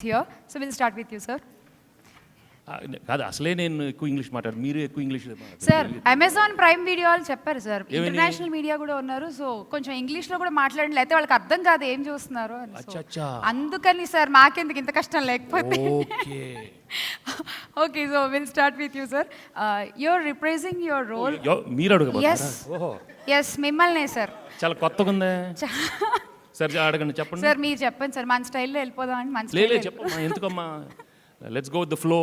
here. So we'll start with you, sir. కాదు అసలే నేను ఎక్కువ ఇంగ్లీష్ మాట్లాడు మీరు ఎక్కువ English sir Amazon prime video వాళ్ళు చెప్పారు సార్ ఇంటర్నేషనల్ మీడియా కూడా ఉన్నారు సో కొంచెం ఇంగ్లీష్లో కూడా మాట్లాడండి లేకపోతే వాళ్ళకి అర్థం కాదు ఏం చూస్తున్నారు అని. So, అందుకని సార్ మాకెందుకు ఇంత కష్టం లేకపోతే okay so will start with you sir you're representing your role. మీరు అడగ ఎస్ మిమ్మల్నే సార్. చాలా కొత్తగా ఉందే సార్ అడగండి చెప్పండి సార్ మీరు చెప్పండి సార్ మన స్టైల్లో వెళ్ళిపోదాం అని మన స్టైల్లో చెప్పమ్మా ఎందుకమ్మా. Let's go with the flow.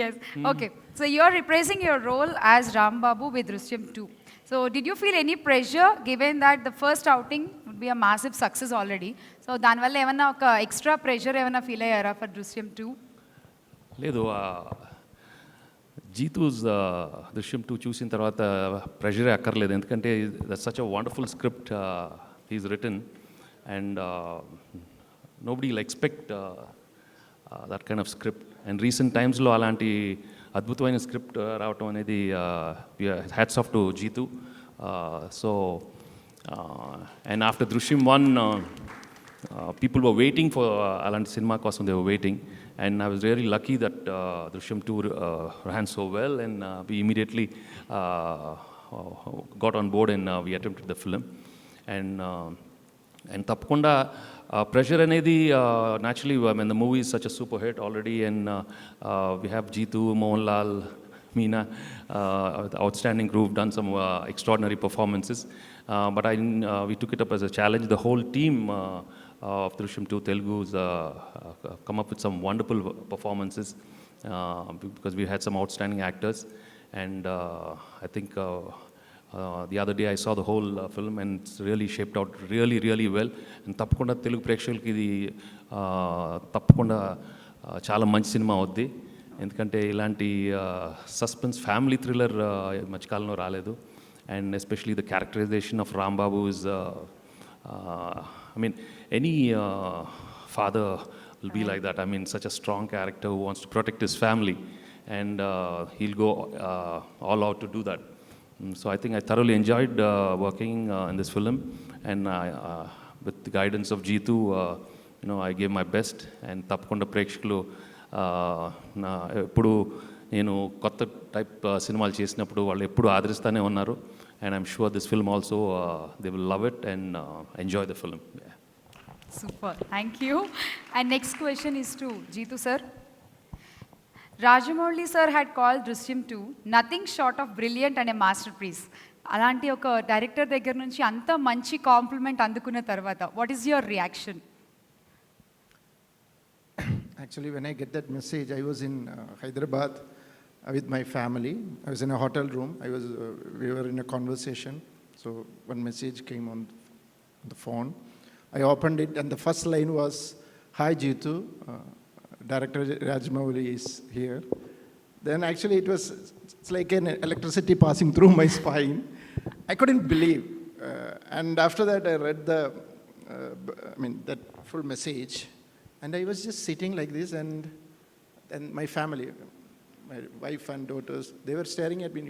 Yes. Okay. So you're reprising your role as Ram Babu with Drishyam 2. So did you feel any pressure given that the first outing would be a massive success already? So danvalla evanna oka extra pressure evanna feel ayyara for Drishyam 2? లేదు జీతూస్ దృశ్యం 2 చూసిన తర్వాత ప్రెషరే అక్కర్లేదు ఎందుకంటే that's such a wonderful script he's written and nobody will expect that kind of script and recent టైమ్స్లో అలాంటి అద్భుతమైన స్క్రిప్ట్ రావటం అనేది hats off to Jeethu. So and after Drishyam 1 people were waiting for అలాంటి సినిమా కోసం they were waiting and I was really lucky that Drishyam 2 ran so well and we immediately got on board and we attempted the film and tappakunda pressure anedi naturally I mean the movie is such a super hit already and we have Jeetu, Mohanlal, Meena, the outstanding crew have done some extraordinary performances but we took it up as a challenge. The whole team of Drishyam 2 Telugu's come up with some wonderful performances because we had some outstanding actors and I think the other day I saw the whole film and it's really shaped out really well and tappakunda Telugu ప్రేక్షకులకి ఇది తప్పకుండా చాలా మంచి cinema అవుద్ది ఎందుకంటే ఇలాంటి suspense family thriller మధ్యకాలంలో రాలేదు and especially the characterization of Ram Babu is I mean any father will be like that. I mean such a strong character who wants to protect his family and he'll go all out to do that. So I think I thoroughly enjoyed working in this film and with the guidance of Jeetu you know I gave my best and tappakunda ప్రేక్షకులు ఎప్పుడు నేను కొత్త type సినిమాలు చేసినప్పుడు వాళ్ళు ఎప్పుడు ఆదరిస్తూనే ఉన్నారు and I'm sure this film also they will love it and enjoy the film. Yeah. Super, thank you. And next question is to Jeetu sir. Rajamouli sir had called Drishyam 2 nothing short of brilliant and a masterpiece. అలాంటి ఒక director దగ్గర నుంచి అంత మంచి complement అందుకున్న తర్వాత what is your reaction? Actually when I get that message I was in Hyderabad with my family. I was in a hotel room. We were in a conversation. So one message came on the phone. I opened it and the first line was, "Hi Jeetu, Director Rajamouli is here." Then actually it's like an electricity passing through my spine. I couldn't believe. And after that I read that full message and I was just sitting like this and my family, my wife and daughters, they were staring at me.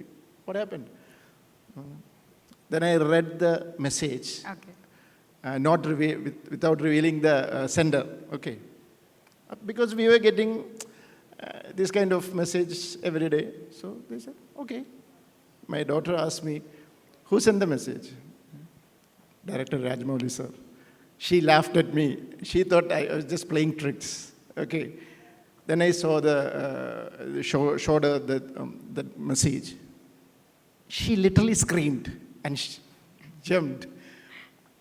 What happened? Then I read the message. Okay. Without revealing the sender. Okay. Because we were getting this kind of message every day. So they said, okay. My daughter asked me, who sent the message? Director Rajamouli sir. She laughed at me. She thought I was just playing tricks. Okay. Then I saw showed her the message. She literally screamed and jumped.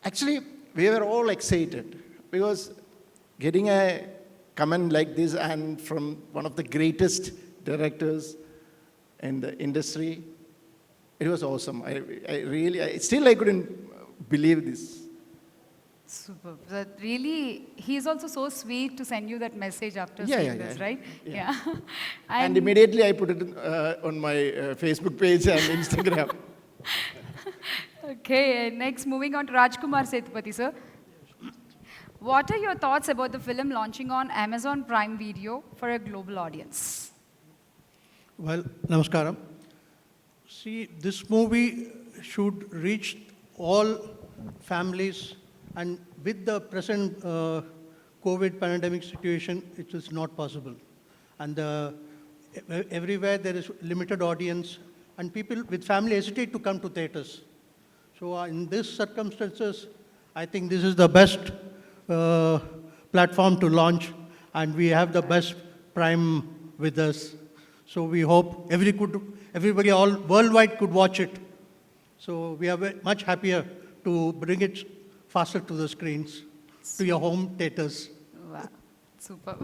Actually, we were all excited because getting a comment like this and from one of the greatest directors in the industry, it was awesome. I couldn't believe this. Super. That really, he is also so sweet to send you that message after seeing this, right? Yeah. And immediately I put it on my Facebook page and Instagram. Okay, next moving on to Rajkumar Sethupathi sir. What are your thoughts about the film launching on Amazon Prime Video for a global audience? Well, namaskaram. See, this movie should reach all families and with the present COVID pandemic situation, it is not possible. And everywhere there is limited audience, and people with family hesitate to come to theaters. So in these circumstances, I think this is the best platform to launch, and we have the best Prime with us. So we hope everybody all worldwide could watch it. So we are much happier to bring it faster to the screens, to your home theaters. Wow, super.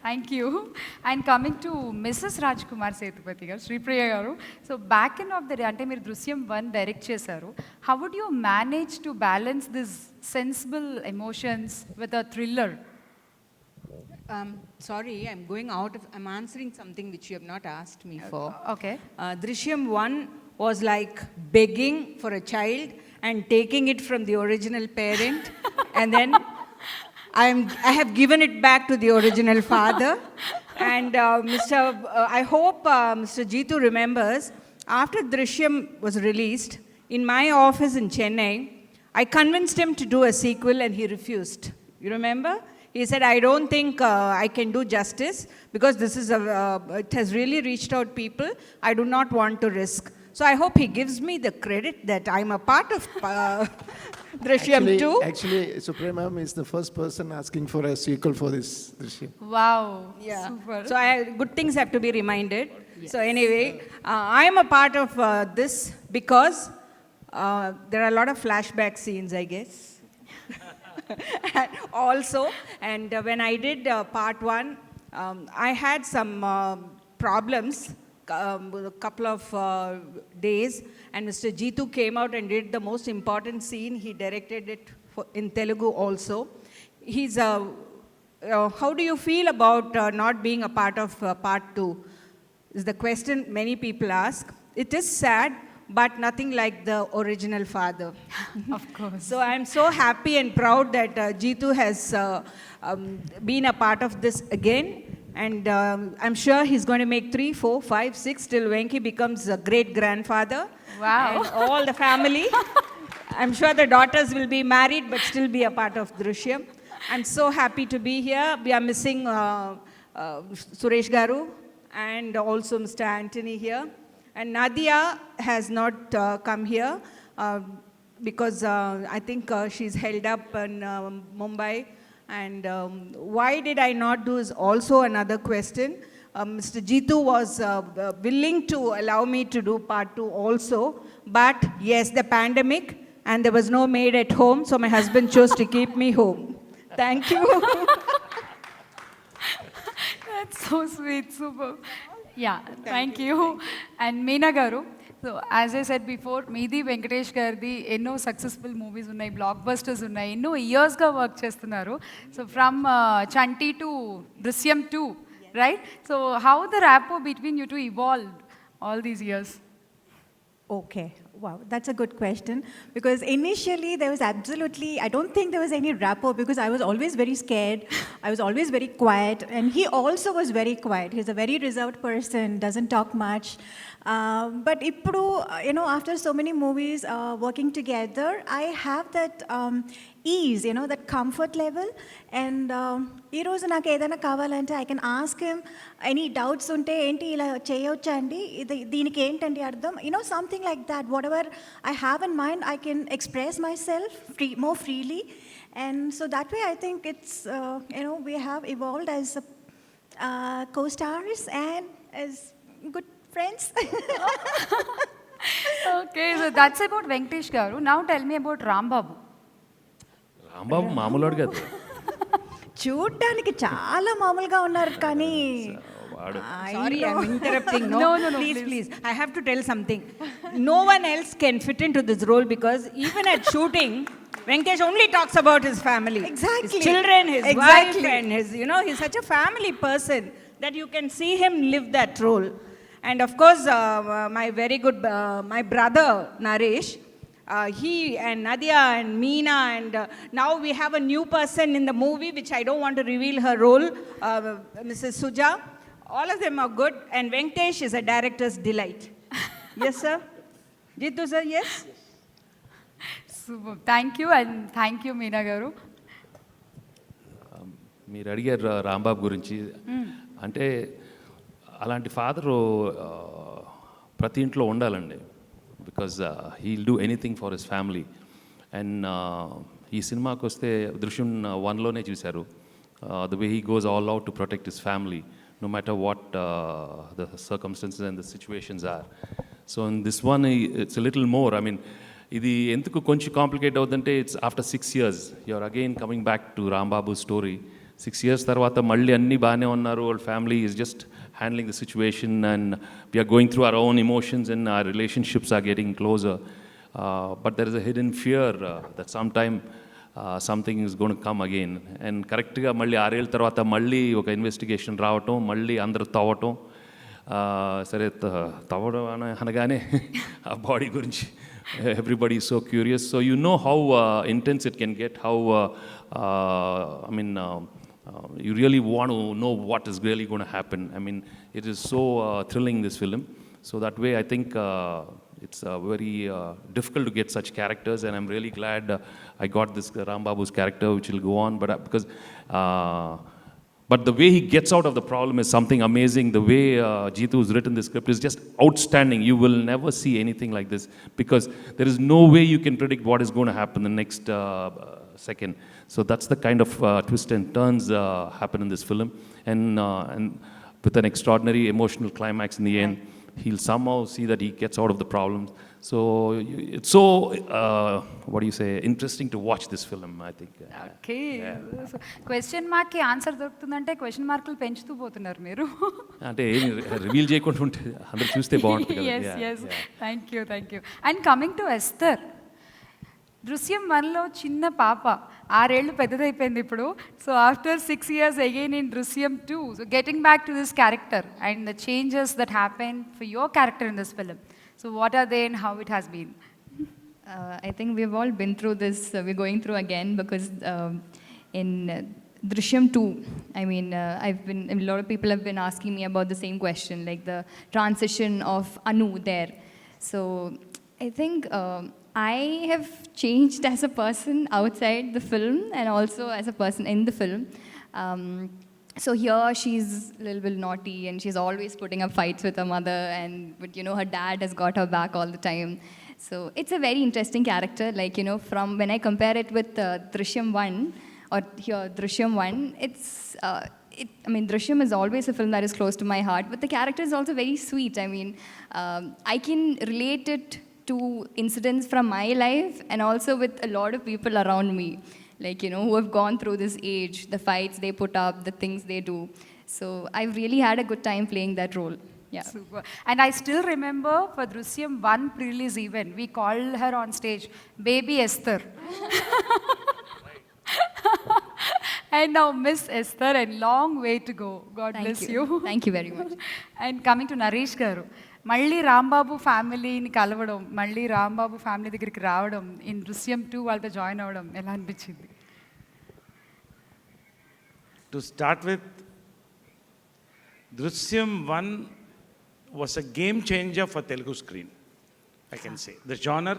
Thank you. And coming to Mrs. Rajkumar Sethupathi garu, Sripriya garu. So back end of the day, ante meer Drishyam 1 direct chesaru. How would you manage to balance these sensible emotions with a thriller? Sorry, I'm answering something which you have not asked me for. Okay. Drishyam 1 was like begging for a child and taking it from the original parent, and then I have given it back to the original father. And I hope Mr. Jeetu remembers, after Drishyam was released, in my office in Chennai, I convinced him to do a sequel and he refused. You remember? He said, I don't think I can do justice because this is it has really reached out people. I do not want to risk. So I hope he gives me the credit that I'm a part of Drishyam 2. Actually, Supriya ma'am is the first person asking for a sequel for this Drishyam. Wow. Yeah. Super. So good things have to be reminded. Yes. So anyway, I am a part of this because there are a lot of flashback scenes, I guess. Also, and when I did part 1, I had some problems a couple of days, and Mr. Jeetu came out and did the most important scene. He directed it in Telugu also. He's how do you feel about not being a part of part 2? Is the question many people ask. It is sad, but nothing like the original father. Of course. So I'm so happy and proud that Jeetu has been a part of this again. And I'm sure he's going to make 3, 4, 5, 6 till Venki becomes a great grandfather. Wow. And all the family. I'm sure the daughters will be married but still be a part of Drishyam. I'm so happy to be here. We are missing Suresh Garu and also Mr. Anthony here. And Nadia has not come here because I think she's held up in Mumbai. And why did I not do is also another question. Mr. Jeetu was willing to allow me to do part 2 also. But yes, the pandemic, and there was no maid at home, so my husband chose to keep me home. Thank you. That's so sweet, super. Yeah, thank you. And Meena Garu, so as I said before, Meedi Venkatesh Gardi, enno successful movies unnai, blockbusters unnai, enno years ga work chestunaru. So from Chanti to Drishyam 2, right? So how the rapport between you two evolved all these years? Okay, wow, that's a good question. Because initially there was absolutely, I don't think there was any rapport because I was always very scared. I was always very quiet. And he also was very quiet. He's a very reserved person, doesn't talk much. But ippudu, after so many movies working together, I have that ease, that comfort level. And ee roju naaku edaina kavalante I can ask him any doubts unte enti ila cheyocha andi deeniki entandi ardham, something like that. Whatever I have in mind, I can express myself more freely. And so that way I think it's we have evolved as co-stars and as good friends. Okay, so that's about Venkatesh Garu. Now tell me about Rambabu. Rambabu మామూలుడు కదా చూడ్డానికి చాలా మామూలుగా ఉన్నారు కానీ వాడు Sorry, I'm interrupting. No, Please. I have to tell something. No one else can fit into this role because even at shooting, Venkatesh only talks about his family. Exactly. His children, his Exactly. wife, and his, he's such a family person that you can see him live that role. And of course, my very good, my brother, Naresh, he and Nadia and Meena, and now we have a new person in the movie, which I don't want to reveal her role, Mrs. Suja. All of them are good, and Venkatesh is a director's delight. Yes, sir? Jeetu, sir, yes? Super. Thank you, and thank you, Meena Garu. మీరు అడిగారు రాంబాబు గురించి. అంటే అలాంటి father ప్రతి ఇంట్లో ఉండాలండి. Because he'll do anything for his family. And ఈ సినిమాకి వస్తే దృశ్యం 1లోనే చూశారు, the way he goes all out to protect his family no matter what the circumstances and the situations are. So in this one, it's a little more. I mean, ఇది ఎందుకు కొంచెం complicate అవుతుందంటే it's after 6 years you're again coming back to Rambabu story. 6 years తర్వాత మళ్ళీ అన్నీ బాగానే ఉన్నారు, వాళ్ళ family is just handling the situation and we're going through our own emotions and our relationships are getting closer. But there is a hidden fear that sometime something is gonna come again. And కరెక్ట్గా మళ్ళీ 6 ఏళ్ళ తర్వాత మళ్ళీ ఒక investigation రావటం, మళ్ళీ అందరూ తవ్వటం. సరే తవ్వడం అనగానే ఆ బాడీ గురించి everybody is so curious. So you know how intense it can get, how I mean you really want to know what is really going to happen. I mean, it is so thrilling, this film. So that way, I think it's very difficult to get such characters, and I'm really glad I got this Rambabu's character, which will go on. But the way he gets out of the problem is something amazing. The way Jeetu has written the script is just outstanding. You will never see anything like this, because there is no way you can predict what is going to happen the next second. So that's the kind of twists and turns happen in this film, and with an extraordinary emotional climax in the end. He'll somehow see that he gets out of the problems. So it's so, what do you say, interesting to watch this film, I think. Okay, question మార్క్కి answer దొరుకుతుందంటే question మార్కులు పెంచుతూ పోతున్నారు మీరు. అంటే ఏమి reveal చేయకుండా ఉంటే అందరూ చూస్తే బాగుంటుంది కదా. Yes yes, thank you. And coming to Esther, Drishyam 1లో చిన్న పాప 6 ఏళ్ళు పెద్దదైపోయింది ఇప్పుడు. So after 6 years again in Drishyam 2, so getting back to this character and the changes that happen for your character in this film. So what are they and how it has been? I think we've all been through this, we're going through again, because in Drishyam 2, I mean, a lot of people have been asking me about the same question, like the transition of Anu there. So I think I have changed as a person outside the film and also as a person in the film. So here she's a little bit naughty and she's always putting up fights with her mother, but you know, her dad has got her back all the time. So it's a very interesting character. Like, you know, from when I compare it with Drishyam 1 or here Drishyam 1, I mean, Drishyam is always a film that is close to my heart, but the character is also very sweet. I mean, I can relate it to incidents from my life and also with a lot of people around me, like, you know, who have gone through this age, the fights they put up, the things they do. So I've really had a good time playing that role. Yeah. Super. And I still remember for Drishyam 1 pre-release event, we called her on stage Baby Esther. And now Miss Esther, and long way to go. God bless you. Thank you very much. And coming to Naresh garu, మళ్ళీ రాంబాబు ఫ్యామిలీని కలవడం, మళ్ళీ Rambabu family దగ్గరికి రావడం, in Drishyam 2 వాళ్ళతో join అవ్వడం ఎలా అనిపించింది? To start with, Drishyam 1 was a game changer for Telugu screen, I can say. The genre,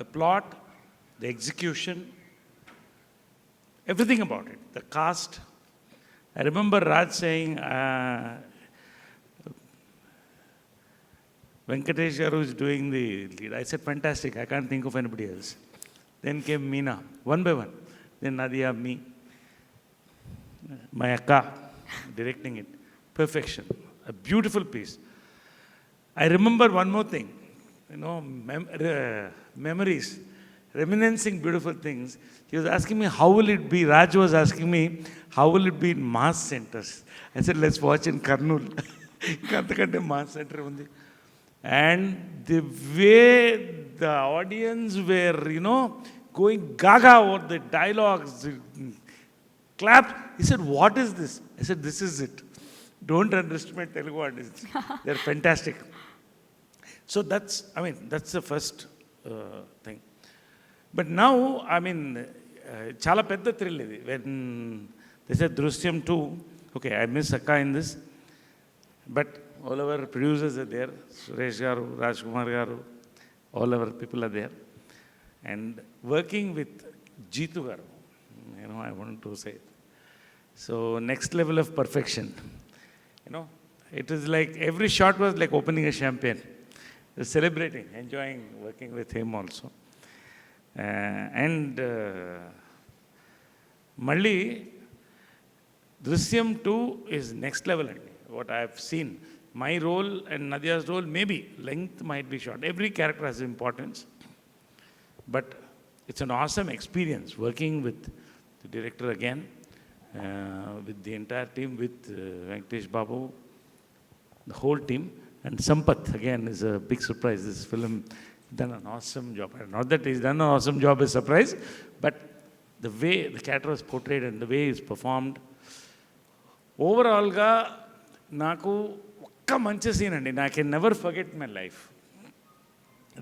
the plot, the execution, everything about it. The cast. I remember Raj saying, Venkatesh Garu is doing the lead. I said, fantastic, I can't think of anybody else. Then came Meena, one by one. Then Nadia, me, my Akka, directing it. Perfection, a beautiful piece. I remember one more thing, you know, memories, reminiscing beautiful things. He was asking me, how will it be? Raj was asking me, how will it be in mass centers? I said, let's watch in Kurnool. Kantakante mass center undi. And the way the audience were, you know, going gaga over the dialogues, claps. He said, what is this? I said, this is it. Don't underestimate Telugu artists. They're fantastic. So that's the first thing. But now, I mean, chala pedda thrill idi. When they said Drishyam 2, okay, I miss Akka in this, but all our producers are there, Suresh Garu, Rajkumar Garu, all our people are there. And working with Jeetu Garu, I want to say. So next level of perfection. It is like every shot was like opening a champagne. Celebrating, enjoying working with him also. And Malli, Drishyam 2 is next level. What I have seen. My role and Nadia's role, maybe length might be short. Every character has importance. But it's an awesome experience working with the director again, with the entire team, with Venkatesh Babu, the whole team. And Sampath, again, is a big surprise. This film done an awesome job. Not that he's done an awesome job is a surprise, but the way the character was portrayed and the way it's performed. Overall, naku ఒక్క మంచి scene అండి. I can never forget my life.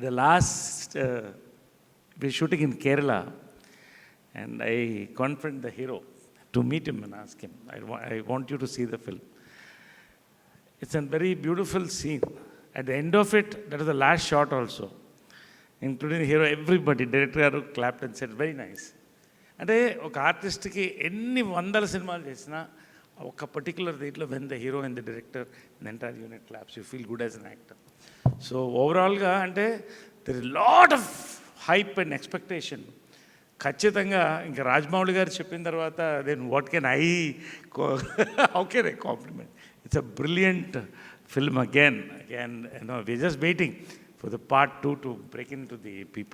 The last, we're shooting in Kerala, and I confront the hero to meet him and ask him, I want you to see the film. It's a very beautiful scene. At the end of it, that is the last shot also. Including the hero, everybody, director clapped and said, very nice. అంటే ఒక ఆర్టిస్ట్కి ఎన్ని వందల సినిమాలు చేసినా ఒక particular దీంట్లో when the hero and the director and entire unit claps you feel good as an actor. So ఓవరాల్గా అంటే there is lot of hype and expectation. ఖచ్చితంగా ఇంకా రాజమౌళి గారు చెప్పిన తర్వాత then what can I how can I compliment. It's a brilliant film again. We're just waiting for the part 2 to break into the people.